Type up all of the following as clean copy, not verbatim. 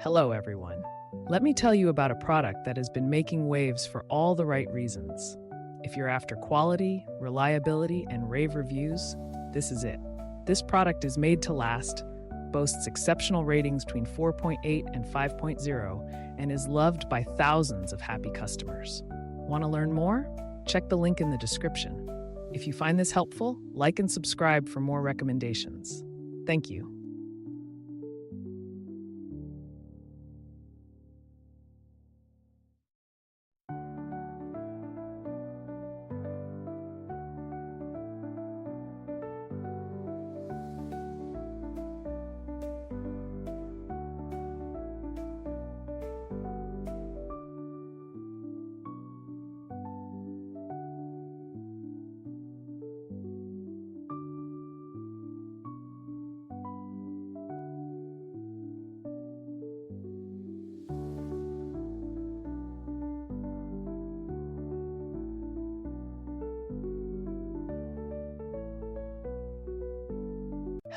Hello, everyone. Let me tell you about a product that has been making waves for all the right reasons. If you're after quality, reliability, and rave reviews, this is it. This product is made to last, boasts exceptional ratings between 4.8 and 5.0, and is loved by thousands of happy customers. Want to learn more? Check the link in the description. If you find this helpful, like and subscribe for more recommendations. Thank you.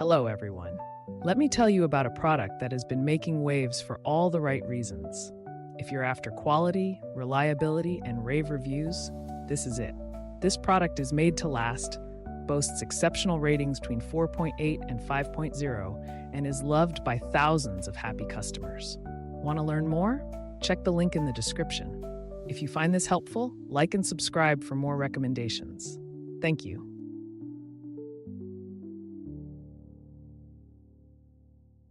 Hello, everyone. Let me tell you about a product that has been making waves for all the right reasons. If you're after quality, reliability, and rave reviews, this is it. This product is made to last, boasts exceptional ratings between 4.8 and 5.0, and is loved by thousands of happy customers. Want to learn more? Check the link in the description. If you find this helpful, like and subscribe for more recommendations. Thank you.